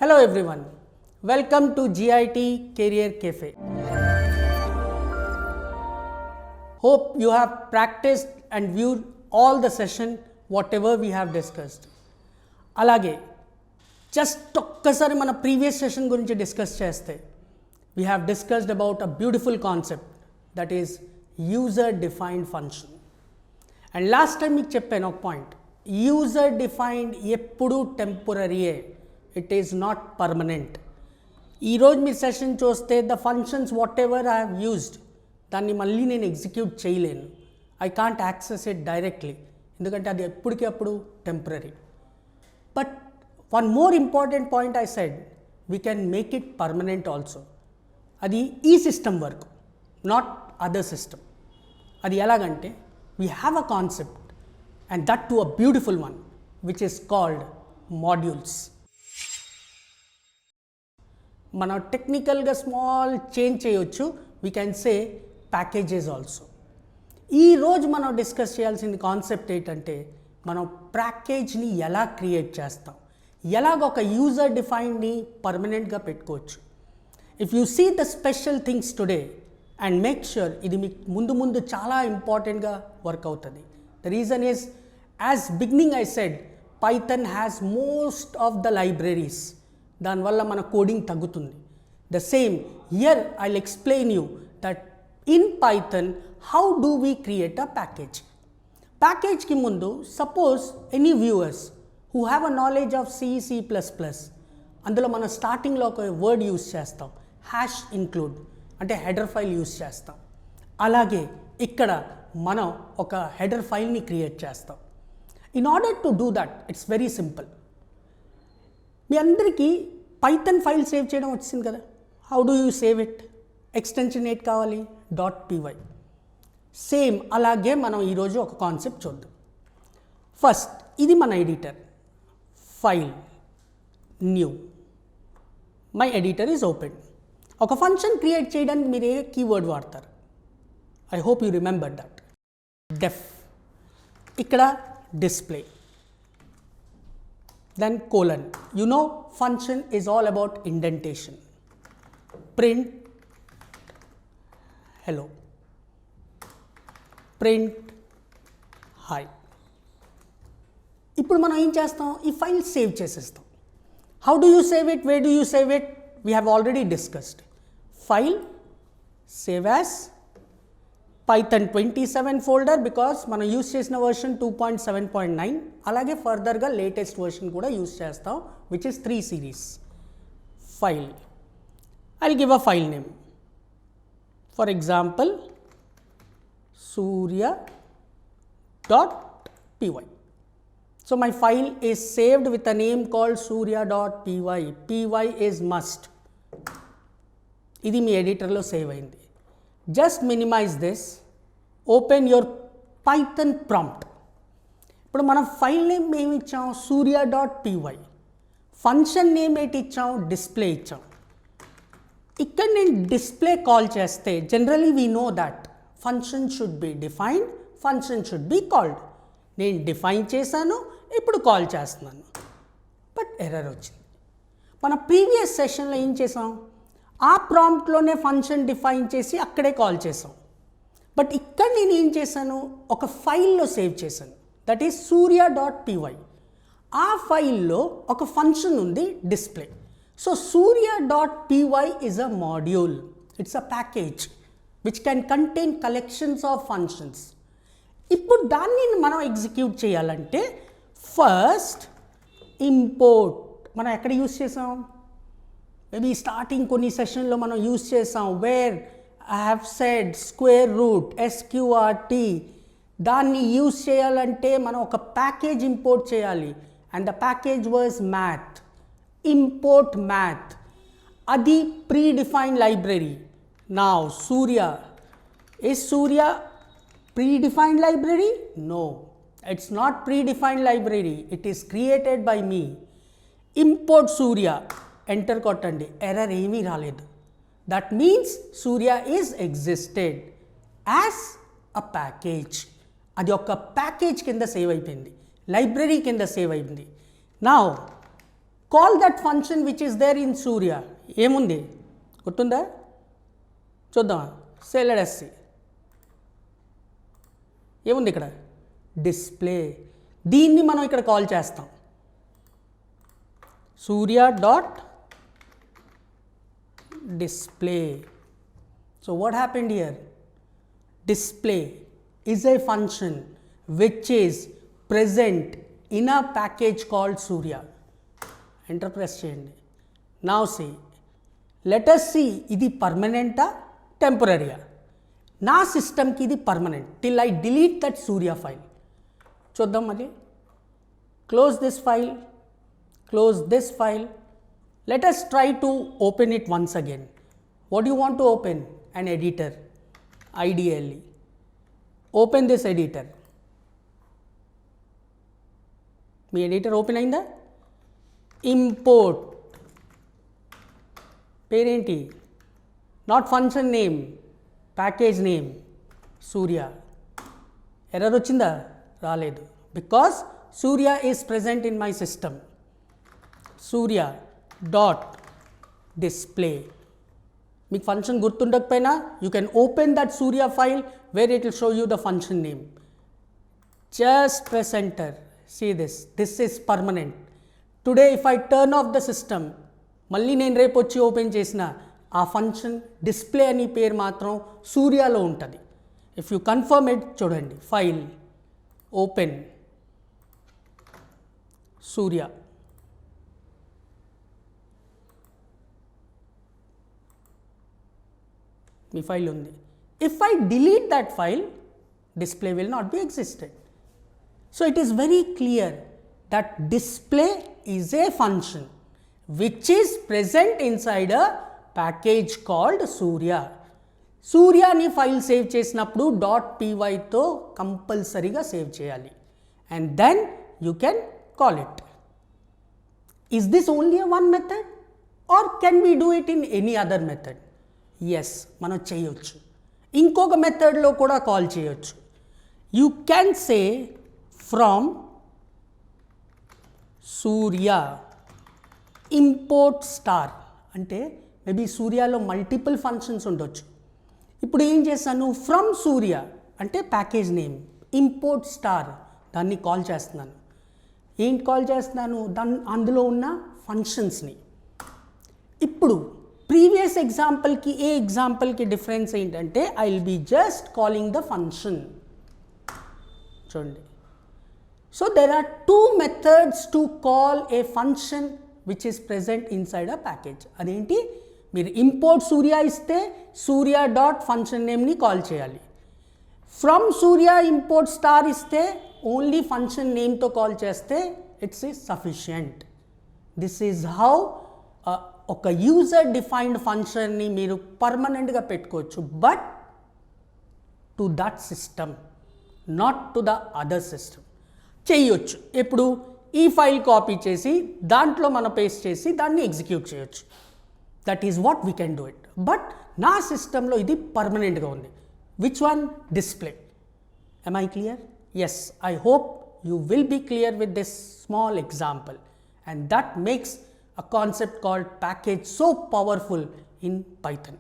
Hello everyone, welcome to GIT Career Cafe. Hope you have practiced and viewed all the session whatever we have discussed. అలాగే just ఒక్కసారి మన previous session గురించి discuss చేస్తే we have discussed about a beautiful concept that is user defined function. And last time మీకు చెప్పాను ఒక point, user defined ఎప్పుడు టెంపరరీయే, it is not permanent. ఈరోజు మీరు సెషన్ చూస్తే the functions what ever I have used దాన్ని మళ్ళీ నేను ఎగ్జిక్యూట్ చేయలేను. I can't access it directly, ఎందుకంటే అది ఎప్పటికీ అప్పుడు temporary. But one more important point I said, we can make it permanent also. అది ఈ system work, not other system. అది ఎలాగంటే we have a concept and that too a beautiful one which is called modules. Mana technical ga small change cheyochu, we can say packages also. Ee roju mana discuss cheyalsindi concept etante mana package ni ela create chestam, elaga oka user defined ni permanent ga pettukochu. If you see the special things today and make sure ఇది మీకు ముందు చాలా ఇంపార్టెంట్గా work అవుతుంది. The reason is, as beginning I said, Python has most of the libraries. దానివల్ల మన coding తగ్గుతుంది. The same here I will explain you that in Python how do we create a package. ప్యాకేజ్కి ముందు suppose any viewers who have a knowledge of C++, అందులో మనం స్టార్టింగ్లో ఒక word use చేస్తాం, హ్యాష్ ఇంక్లూడ్, అంటే హెడర్ ఫైల్ యూజ్ చేస్తాం. అలాగే ఇక్కడ మనం ఒక హెడర్ ఫైల్ని క్రియేట్ చేస్తాం. In order to do that it's very simple. మీ అందరికీ పైథన్ ఫైల్ సేవ్ చేయడం వచ్చింది కదా, how do you save it? Extension ఏంటి కావాలి? .py. సేమ్ అలాగే మనం ఈరోజు ఒక కాన్సెప్ట్ చూద్దాం. ఫస్ట్ ఇది మన editor, file, new, my editor is open. ఒక ఫంక్షన్ క్రియేట్ చేయడానికి మీరు ఏ కీవర్డ్ వాడతారు? I hope you remember that. Def, ఇక్కడ display, then colon. You know function is all about indentation. Print hello, print hi. ఇప్పుడు మనం ఏం చేస్తాం? ఈ ఫైల్ సేవ్ చేసేస్తాం. How do you save it? Where do you save it? We have already discussed. File, save as, Python 27 folder because మనం use చేసిన version 2.7.9. అలాగే ఫర్దర్గా లేటెస్ట్ వర్షన్ కూడా యూస్ చేస్తాం, which is 3 series. File, I will give a file name. For example surya.py. So my file is saved with a name called surya.py. py is must. ఇది మీ ఎడిటర్లో save అయింది. Just minimize this, open your Python prompt. ఇప్పుడు మనం file name ఏమి ఇచ్చాం? surya.py. Function name ఏంటి ఇచ్చాం? డిస్ప్లే ఇచ్చాం. ఇక్కడ నేను డిస్ప్లే కాల్ చేస్తే generally we know that function should be defined, function should be called. నేను డిఫైన్ చేశాను, ఇప్పుడు కాల్ చేస్తున్నాను, బట్ ఎర్రర్ వచ్చింది. మన ప్రీవియస్ సెషన్లో ఏం చేసాం? ఆ ప్రాంప్ట్లోనే ఫంక్షన్ డిఫైన్ చేసి అక్కడే కాల్ చేసాం. బట్ ఇక్కడ నేను ఏం చేశాను? ఒక ఫైల్లో సేవ్ చేశాను, దట్ ఈస్ surya.py. ఆ ఫైల్లో ఒక ఫంక్షన్ ఉంది, display. So surya.py is a module, it's a package which can contain collections of functions. ఇప్పుడు దాన్ని మనం ఎగ్జిక్యూట్ చేయాలంటే ఫస్ట్ ఇంపోర్ట్. మనం ఎక్కడ యూస్ చేసాం? మేబీ స్టార్టింగ్ కొన్ని సెషన్లో మనం యూస్ చేసాం, where I have said square root SQRT. దాన్ని యూస్ చేయాలంటే మనం ఒక ప్యాకేజ్ ఇంపోర్ట్ చేయాలి, and the package was math. Import math, అది predefined library. Now Surya, is Surya predefined library? No, it's not predefined library, it is created by me. Import surya, enter kottandi, error emi raledu. That means surya is existed as a package. అది ఒక package కింద save అయిపోయింది, library కింద save అయింది. Now call that function which is there in Surya. ఏముంది గుర్తుందా? చూద్దామా? సెలెడస్సి ఏముంది ఇక్కడ? డిస్ప్లే. దీన్ని మనం ఇక్కడ కాల్ చేస్తాం Surya dot display. So what happened here? Display is a function which is present in a package called Surya. Enter press చేయండి. Now see, let us see ఇది పర్మనెంటా టెంపరరీయా? నా సిస్టమ్కి ఇది permanent till I delete that Surya file. చూద్దాం మరి. Close this file, close this file. Let us try to open it once again. What do you want to open? An editor, ideally. Open this editor. మీ editor open అయిందా? Import పేరేంటి? Not function name, package name Surya. Error వచ్చిందా? రాలేదు. Because Surya is present in my system. Surya dot display. మీకు function గుర్తుండకపోయినా you can open that Surya file where it will show you the function name. Just press enter. See this. This is permanent. Today if I turn off the system, మళ్ళీ నేను రేపు వచ్చి open చేసిన ఆ function display అని పేరు మాత్రం సూర్యలో ఉంటుంది. ఇఫ్ యూ కన్ఫర్మ్ ఇట్ చూడండి. ఫైల్ ఓపెన్ సూర్య. మీ ఫైల్ ఉంది. If I delete that file, display will not be existed. So it is very clear that display is a function which is present inside a package called Surya. సూర్యాని file save చేసినప్పుడు .py తో కంపల్సరీగా save చేయాలి. And then you can call it. Is this only a one method or can we do it in any other method? Yes, మనం చేయొచ్చు. ఇంకొక మెథడ్లో కూడా కాల్ చేయొచ్చు. You can say from Surya import star. అంటే మేబీ సూర్యలో మల్టిపుల్ ఫంక్షన్స్ ఉండొచ్చు. ఇప్పుడు ఏం చేస్తాను? ఫ్రమ్ సూర్య అంటే ప్యాకేజ్ నేమ్, ఇంపోర్ట్ స్టార్ దాన్ని కాల్ చేస్తున్నాను. ఏంటి కాల్ చేస్తున్నాను? అందులో ఉన్న ఫంక్షన్స్ని. ఇప్పుడు ప్రీవియస్ ఎగ్జాంపుల్కి ఏ ఎగ్జాంపుల్కి డిఫరెన్స్ ఏంటంటే I will be just calling the function. చూడండి. So there are two methods to call a function which is present inside a package. అదేంటి? మీరు ఇంపోర్ట్ సూర్య ఇస్తే సూర్య డాట్ ఫంక్షన్ నేమ్ని కాల్ చేయాలి. ఫ్రమ్ సూర్య ఇంపోర్ట్ స్టార్ ఇస్తే ఓన్లీ ఫంక్షన్ నేమ్తో call చేస్తే it's is sufficient. This is how ఒక user defined ఫంక్షన్ని మీరు పర్మనెంట్గా పెట్టుకోవచ్చు, but to that system, not to the other system. చేయొచ్చు. ఎప్పుడు? ఈ ఫైల్ కాపీ చేసి దాంట్లో మనం పేస్ట్ చేసి దాన్ని ఎగ్జిక్యూట్ చేయొచ్చు. That is what we can do it. But నా సిస్టంలో ఇది పర్మనెంట్గా ఉంది. Which one? Display. Am I clear? Yes, I hope you will be clear with this small example, and that makes a concept called package so powerful in Python.